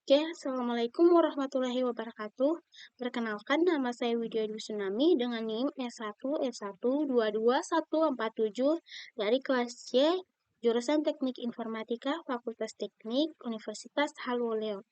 Oke, Assalamualaikum warahmatullahi wabarakatuh. Perkenalkan, nama saya Widya Dwi Tsunami dengan NIM S1F1221147 dari kelas C, jurusan Teknik Informatika, Fakultas Teknik, Universitas Haluleo.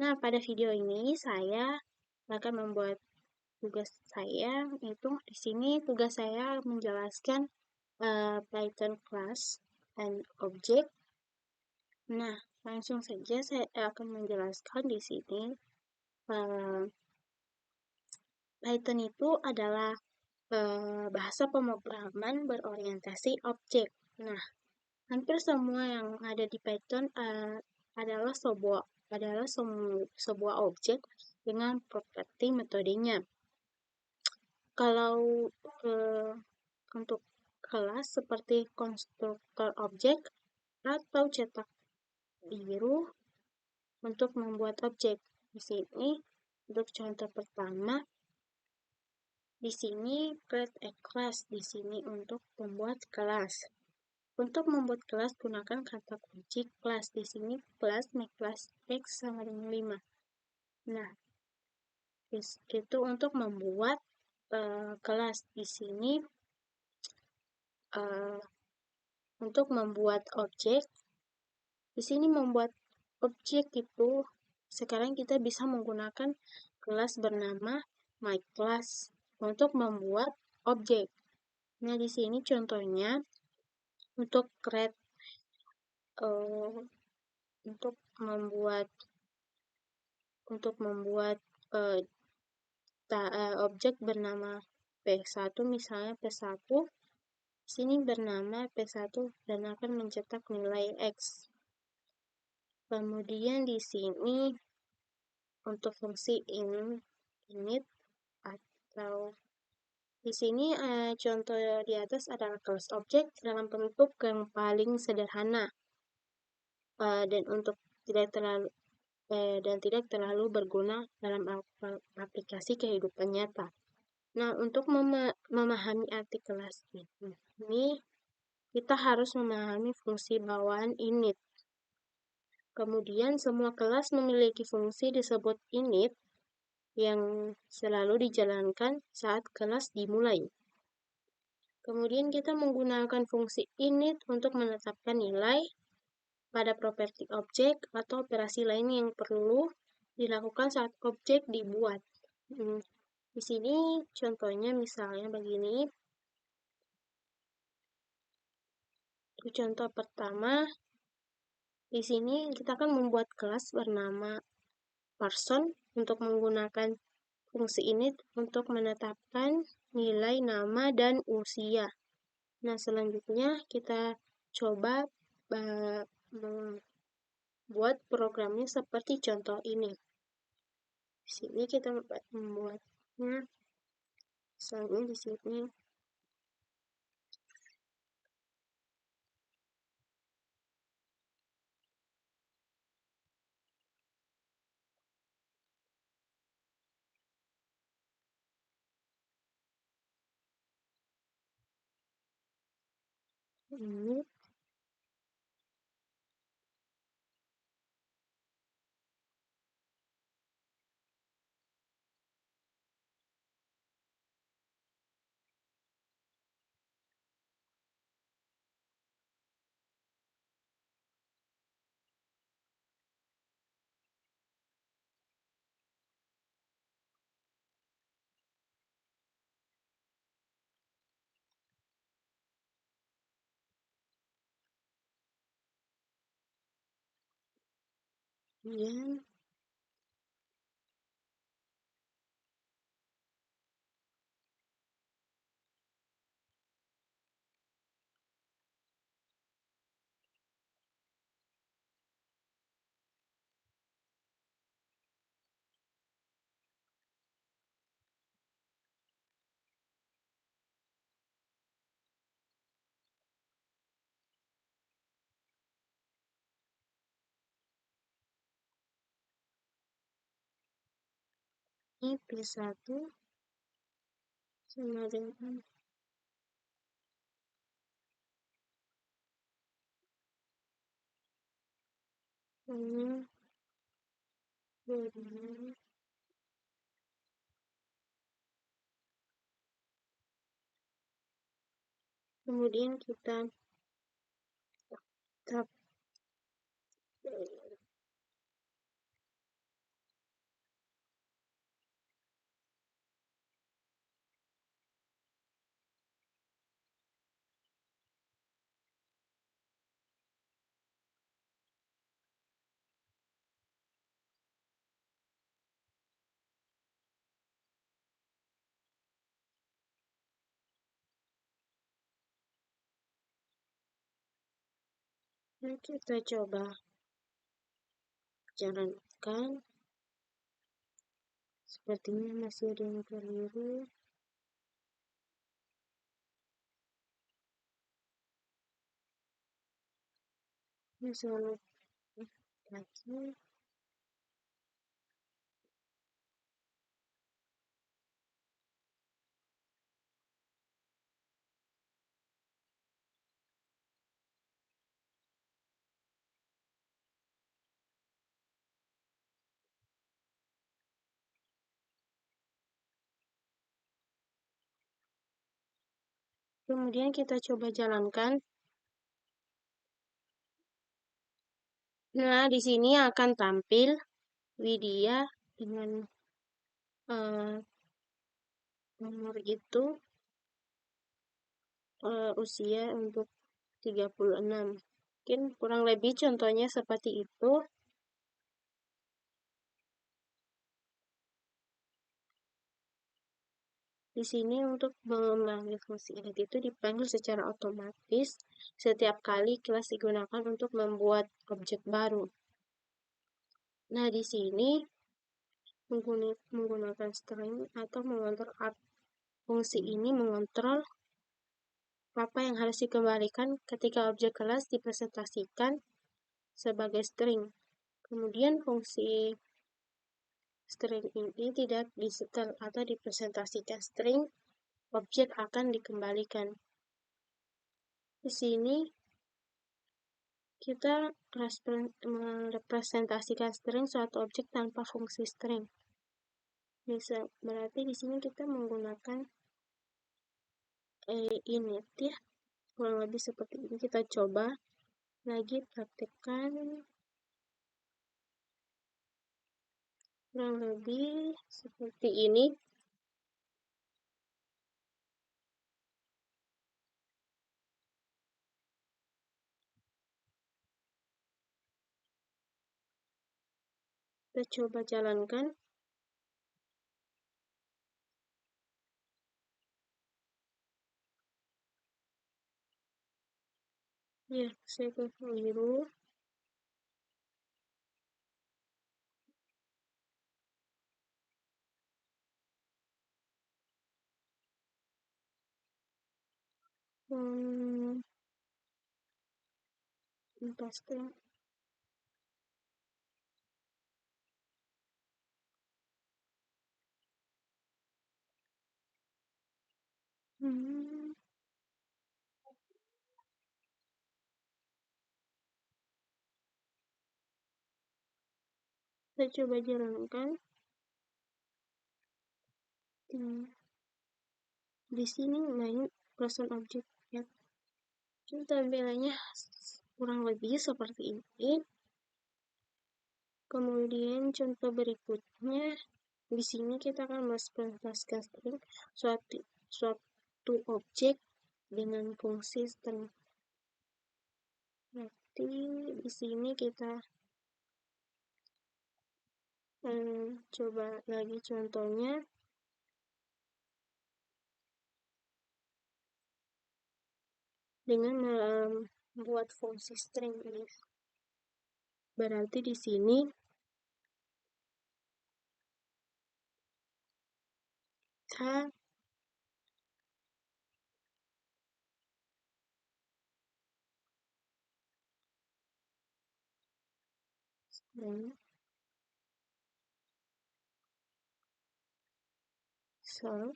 Nah, pada video ini saya akan membuat tugas saya, itu di sini tugas saya menjelaskan Python class and object. Nah, langsung saja saya akan menjelaskan di sini. Python itu adalah bahasa pemrograman berorientasi objek. Nah, hampir semua yang ada di Python adalah sebuah objek dengan properti metodenya. Kalau untuk kelas seperti konstruktor objek atau cetak biru untuk membuat objek. Di sini untuk contoh pertama, di sini create a class, di sini untuk membuat kelas. Untuk membuat kelas gunakan kata kunci kelas. Di sini kelas make kelas X sama dengan 5. Nah, itu untuk membuat kelas. Di sini untuk membuat objek. Di sini membuat objek itu sekarang kita bisa menggunakan kelas bernama myClass untuk membuat objek. Nah, di sini contohnya untuk create untuk membuat objek bernama P1, misalnya P1 sini bernama P1 dan akan mencetak nilai X. Kemudian di sini untuk fungsi init atau di sini contoh di atas adalah kelas objek dalam bentuk yang paling sederhana dan tidak terlalu berguna dalam aplikasi kehidupan nyata. Nah, untuk memahami arti kelas ini, kita harus memahami fungsi bawaan init. Kemudian semua kelas memiliki fungsi disebut init yang selalu dijalankan saat kelas dimulai. Kemudian kita menggunakan fungsi init untuk menetapkan nilai pada properti objek atau operasi lain yang perlu dilakukan saat objek dibuat. Di sini contohnya misalnya begini. Contoh pertama, di sini kita akan membuat kelas bernama person untuk menggunakan fungsi init untuk menetapkan nilai nama dan usia. Nah, selanjutnya kita coba membuat programnya seperti contoh ini. Di sini kita membuatnya, misalnya di sini. Ini P1 sama dengan Kemudian kita tap kita coba jalankan. Sepertinya masih ada yang keliru. Ini selalu lagi. Kemudian kita coba jalankan. Nah, di sini akan tampil Widya dengan nomor itu, usia untuk 36. Mungkin kurang lebih contohnya seperti itu. Di sini untuk memanggil fungsi edit itu dipanggil secara otomatis setiap kali kelas digunakan untuk membuat objek baru. Nah, di sini menggunakan string atau mengontrol fungsi ini mengontrol apa yang harus dikembalikan ketika objek kelas dipresentasikan sebagai string. Kemudian fungsi string ini tidak disetel atau dipresentasikan string, objek akan dikembalikan. Di sini kita merepresentasikan string suatu objek tanpa fungsi string. Bisa berarti di sini kita menggunakan init ya. Kurang lebih seperti ini. Kita coba lagi praktekkan. Kurang lebih seperti ini. Kita coba jalankan. Ya, saya keliru. Pasti. Saya coba jalankan. Di sini main person object ya. Tampilannya kurang lebih seperti ini. Kemudian contoh berikutnya, di sini kita akan mempresentasikan string suatu objek dengan fungsi string. Berarti di sini kita coba lagi contohnya. Dengan membuat fungsi string ini. Berarti di sini kita string so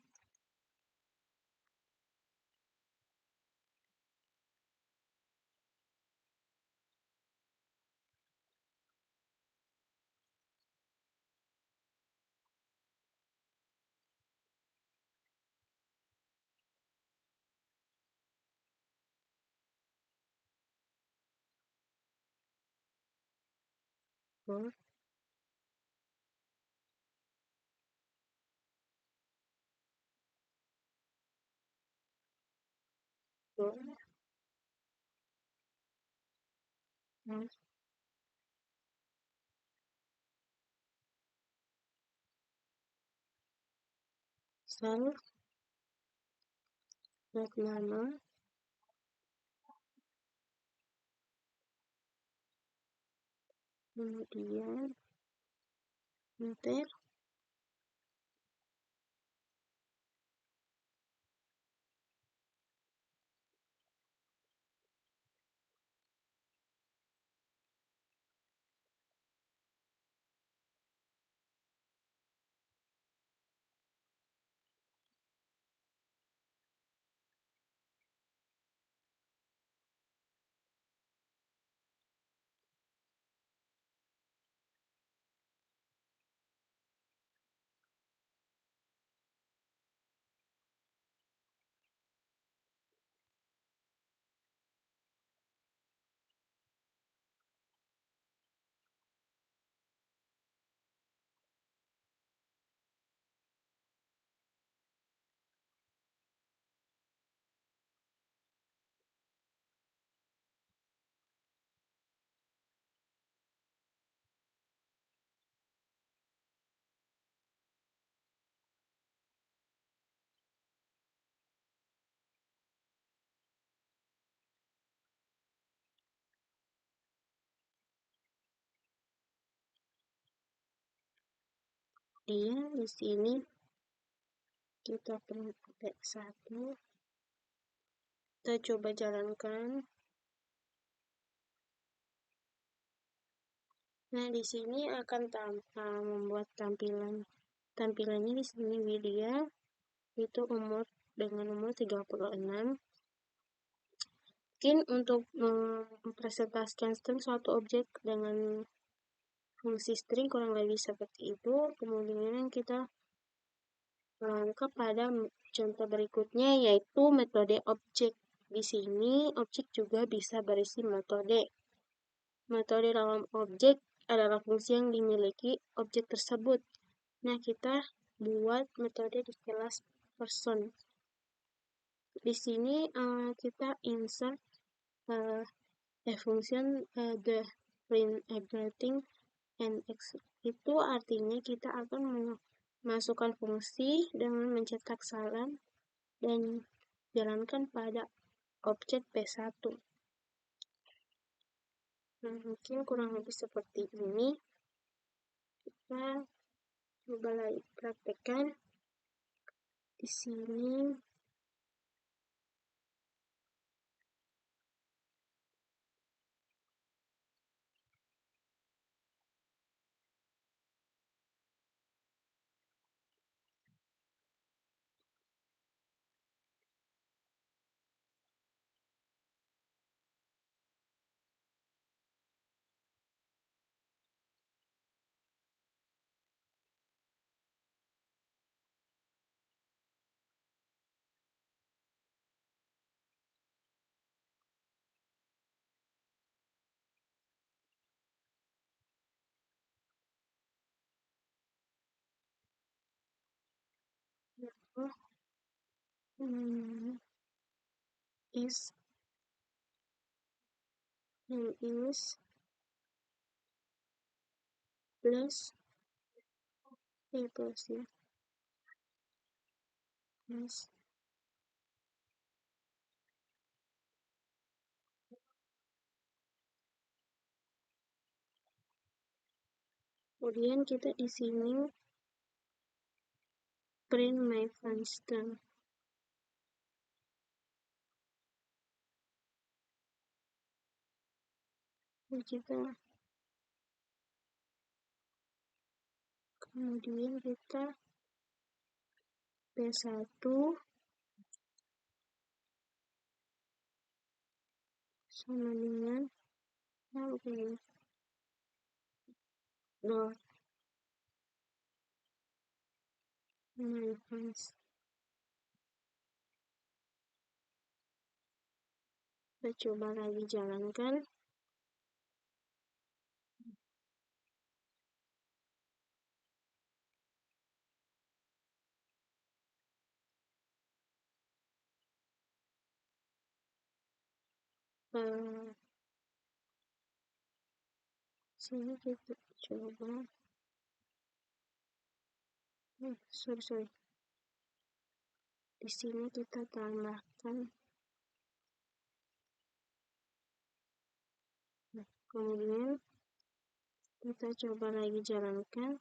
Tuh, tuh. Nah, sel buat nama, kemudian enter. Dia di sini kita print satu. Kita coba jalankan. Nah, di sini akan membuat tampilannya di sini Widya itu dengan umur 36. Mungkin untuk mempresentasikan string suatu objek dengan fungsi string kurang lebih seperti itu. Kemudian kita melangkah pada contoh berikutnya, yaitu metode objek. Di sini objek juga bisa berisi metode. Metode dalam objek adalah fungsi yang dimiliki objek tersebut. Nah, kita buat metode di kelas person. Di sini kita insert a function the print everything and x. Itu artinya kita akan memasukkan fungsi dengan mencetak salam dan jalankan pada objek P1. Nah, mungkin kurang lebih seperti ini. Kita coba lagi praktekkan di sini. Is plus plus ya plus. Kemudian kita di sini print my function. Kemudian kita P1 sama dengan dot my function. Kita coba lagi jalankan. Sini kita coba, sorry. Di sini kita tambahkan, kemudian kita coba lagi jalankan.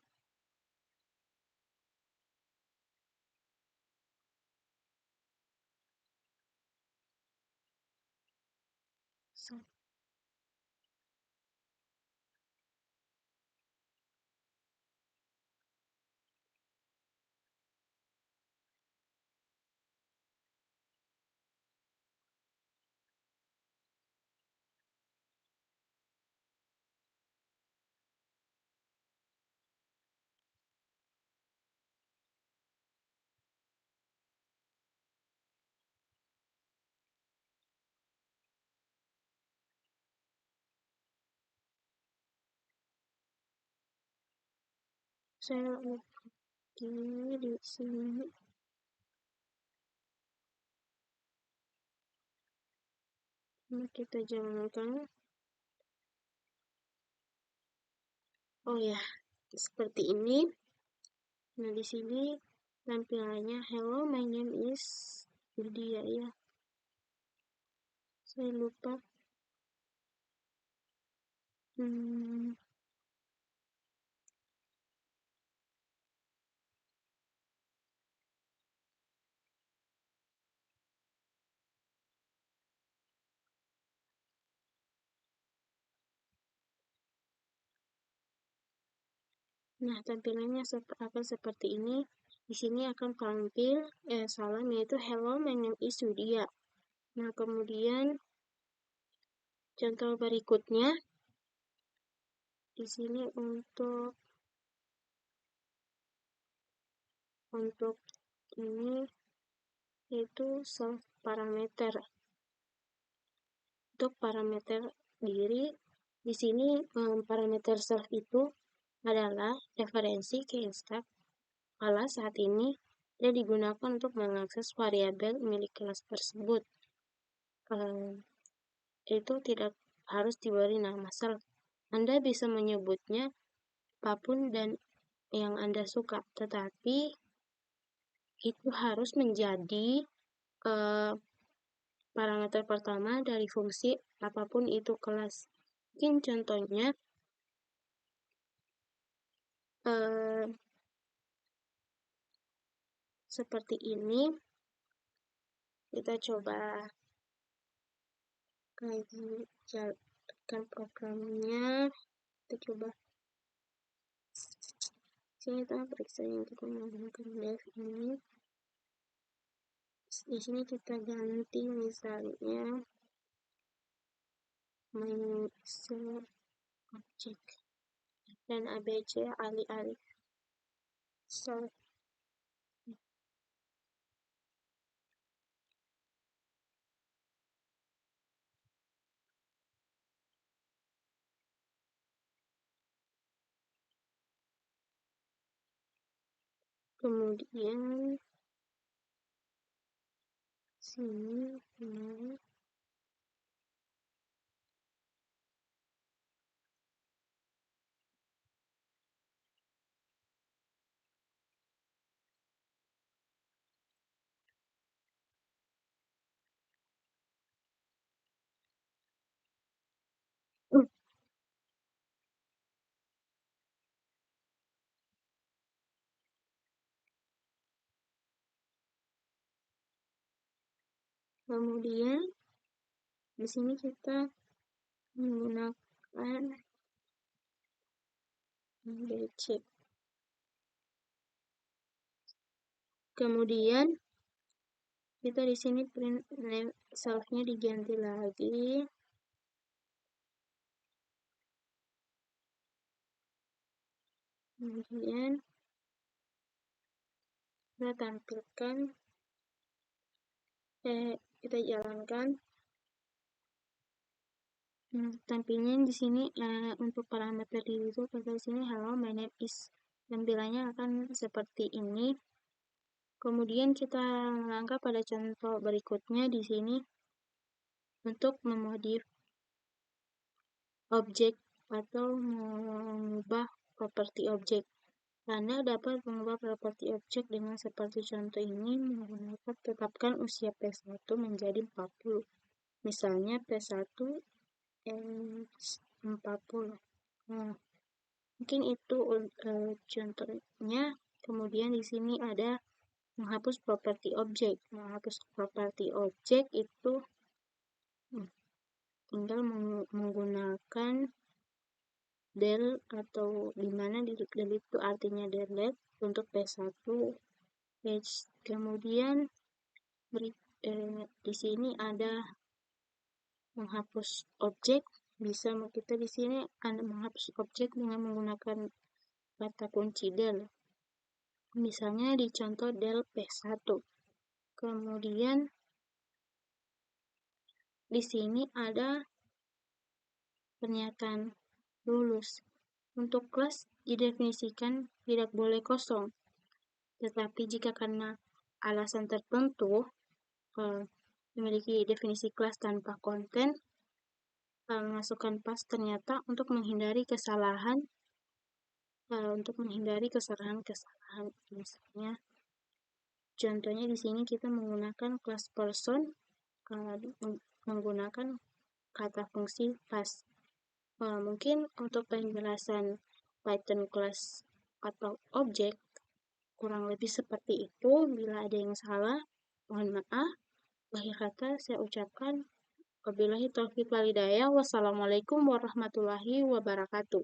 Saya lagi di sini. Nah, kita jalankan. Oh ya, seperti ini. Nah, di sini tampilannya hello, my name is Lydia ya. Saya lupa. Nah, tampilannya akan seperti ini. Di sini akan tampil salam, yaitu hello, my name is Lydia. Nah, kemudian contoh berikutnya di sini untuk ini yaitu self parameter. Untuk parameter diri di sini parameter self itu adalah referensi ke Instagram kelas saat ini dan digunakan untuk mengakses variabel milik kelas tersebut. Itu tidak harus diberi nama self. Anda bisa menyebutnya apapun dan yang Anda suka, tetapi itu harus menjadi parameter pertama dari fungsi apapun itu kelas. Mungkin contohnya seperti ini. Kita coba lagi jalankan programnya. Kita coba sini kita periksa yang kita menggunakan dev ini. Di sini kita ganti misalnya main object dan abc alih-alih self. Kemudian sini kemudian di sini kita menggunakan abc. Kemudian kita di sini print name self-nya diganti lagi. Kemudian kita tampilkan, kita jalankan. Tampilnya di sini untuk parameter diri itu kita di sini hello my name is, tampilannya akan seperti ini. Kemudian kita langkah pada contoh berikutnya. Di sini untuk memodif objek atau mengubah properti objek. Anda dapat mengubah properti objek dengan seperti contoh ini menggunakan tetapkan usia P1 menjadi 40. Misalnya P1 40. Nah, mungkin itu contohnya. Kemudian di sini ada menghapus properti objek. Menghapus properti objek itu tinggal menggunakan del atau di mana del itu artinya delete untuk P1 page. Kemudian di sini ada menghapus objek. Bisa kita di sini ada menghapus objek dengan menggunakan kata kunci del. Misalnya di contoh del P1. Kemudian di sini ada pernyataan lulus. Untuk kelas didefinisikan tidak boleh kosong. Tetapi jika karena alasan tertentu memiliki definisi kelas tanpa konten, masukkan pas ternyata untuk menghindari kesalahan. Misalnya contohnya di sini kita menggunakan kelas person menggunakan kata fungsi pas. Mungkin untuk penjelasan Python kelas atau objek kurang lebih seperti itu. Bila ada yang salah, mohon maaf. Akhir kata saya ucapkan wabillahi taufiq wal hidayah. Wassalamualaikum warahmatullahi wabarakatuh.